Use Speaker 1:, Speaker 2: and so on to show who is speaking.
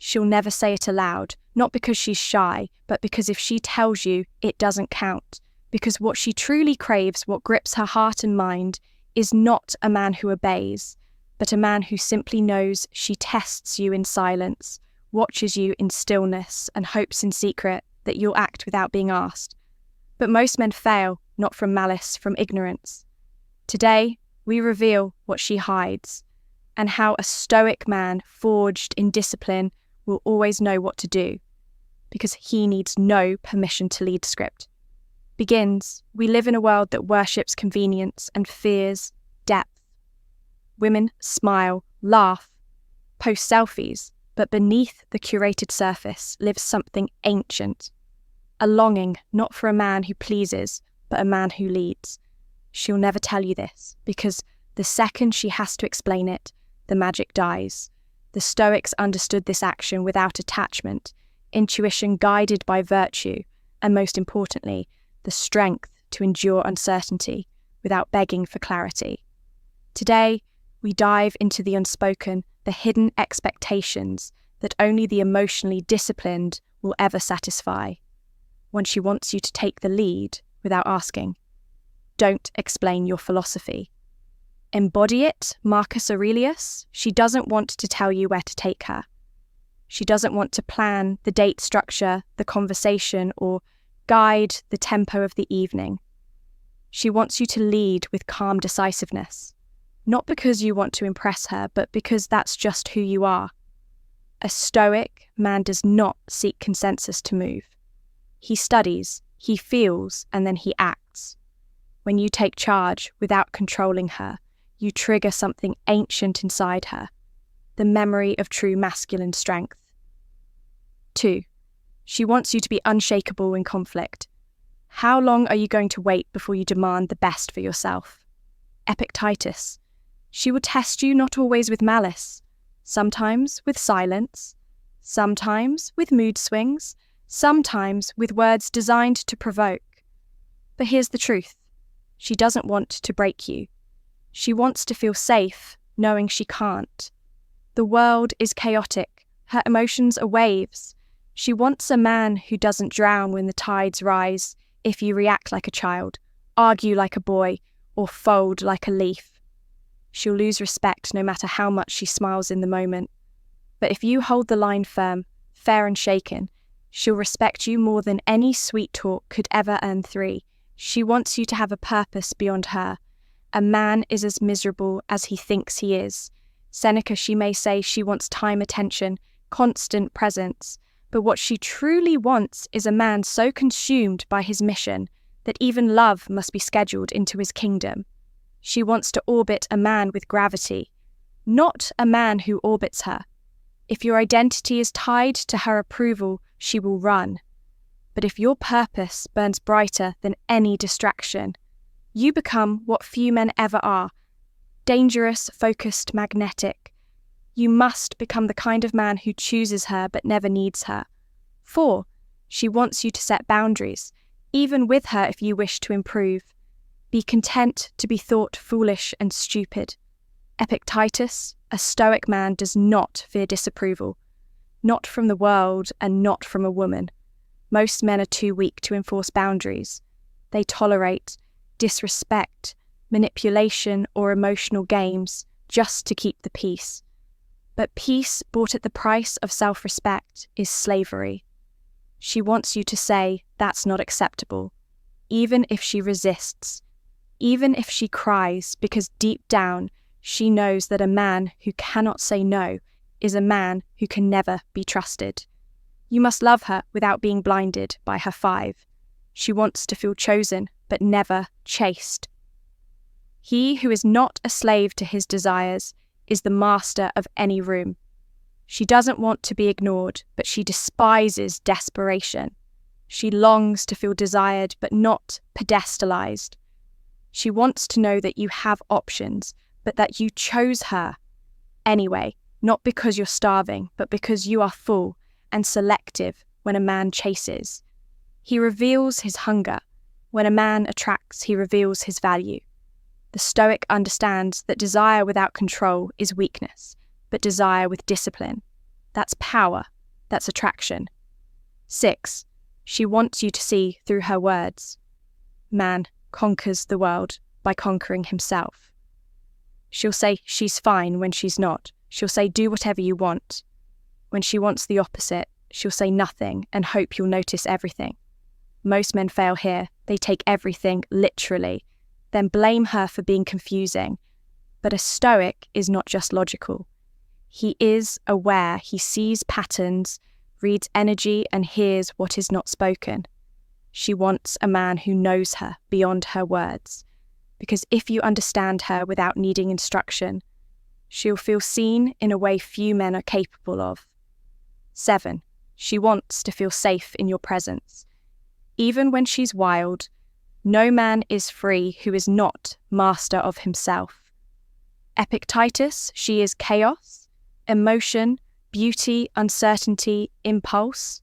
Speaker 1: She'll never say it aloud, not because she's shy, but because if she tells you, it doesn't count. Because what she truly craves, what grips her heart and mind, is not a man who obeys, but a man who simply knows she tests you in silence, watches you in stillness, and hopes in secret that you'll act without being asked. But most men fail, not from malice, from ignorance. Today, we reveal what she hides, and how a stoic man forged in discipline will always know what to do, because he needs no permission to lead script. Begins, we live in a world that worships convenience and fears depth. Women smile, laugh, post selfies, but beneath the curated surface lives something ancient. A longing not for a man who pleases, but a man who leads. She'll never tell you this, because the second she has to explain it, the magic dies. The Stoics understood this action without attachment, intuition guided by virtue, and most importantly, the strength to endure uncertainty without begging for clarity. Today, we dive into the unspoken, the hidden expectations that only the emotionally disciplined will ever satisfy. When she wants you to take the lead without asking. Don't explain your philosophy. Embody it, Marcus Aurelius. She doesn't want to tell you where to take her. She doesn't want to plan the date structure, the conversation, or guide the tempo of the evening. She wants you to lead with calm decisiveness, not because you want to impress her, but because that's just who you are. A Stoic man does not seek consensus to move. He studies, he feels, and then he acts. When you take charge without controlling her, you trigger something ancient inside her, the memory of true masculine strength. 2. She wants you to be unshakable in conflict. How long are you going to wait before you demand the best for yourself? Epictetus. She will test you not always with malice, sometimes with silence, sometimes with mood swings, sometimes with words designed to provoke. But here's the truth. She doesn't want to break you. She wants to feel safe, knowing she can't. The world is chaotic. Her emotions are waves. She wants a man who doesn't drown when the tides rise if you react like a child, argue like a boy, or fold like a leaf. She'll lose respect no matter how much she smiles in the moment. But if you hold the line firm, fair and shaken, she'll respect you more than any sweet talk could ever earn 3. She wants you to have a purpose beyond her. A man is as miserable as he thinks he is. Seneca, she may say she wants time, attention, constant presence. But what she truly wants is a man so consumed by his mission that even love must be scheduled into his kingdom. She wants to orbit a man with gravity, not a man who orbits her. If your identity is tied to her approval, she will run. But if your purpose burns brighter than any distraction, you become what few men ever are, dangerous, focused, magnetic. You must become the kind of man who chooses her but never needs her. 4. She wants you to set boundaries, even with her if you wish to improve. Be content to be thought foolish and stupid. Epictetus, a Stoic man, does not fear disapproval, not from the world and not from a woman. Most men are too weak to enforce boundaries. They tolerate disrespect, manipulation, or emotional games just to keep the peace. But peace bought at the price of self-respect is slavery. She wants you to say, that's not acceptable, even if she resists, even if she cries, because deep down she knows that a man who cannot say no is a man who can never be trusted. You must love her without being blinded by her 5. She wants to feel chosen, but never chased. He who is not a slave to his desires is the master of any room. She doesn't want to be ignored, but she despises desperation. She longs to feel desired, but not pedestalized. She wants to know that you have options, but that you chose her anyway, not because you're starving, but because you are full and selective when a man chases. He reveals his hunger. When a man attracts, he reveals his value. The Stoic understands that desire without control is weakness, but desire with discipline, that's power. That's attraction. 6. She wants you to see through her words. Man conquers the world by conquering himself. She'll say she's fine when she's not. She'll say do whatever you want. When she wants the opposite, she'll say nothing and hope you'll notice everything. Most men fail here. They take everything literally, then blame her for being confusing. But a Stoic is not just logical. He is aware, he sees patterns, reads energy and hears what is not spoken. She wants a man who knows her beyond her words, because if you understand her without needing instruction, she'll feel seen in a way few men are capable of. 7. She wants to feel safe in your presence. Even when she's wild, no man is free who is not master of himself. Epictetus, she is chaos, emotion, beauty, uncertainty, impulse.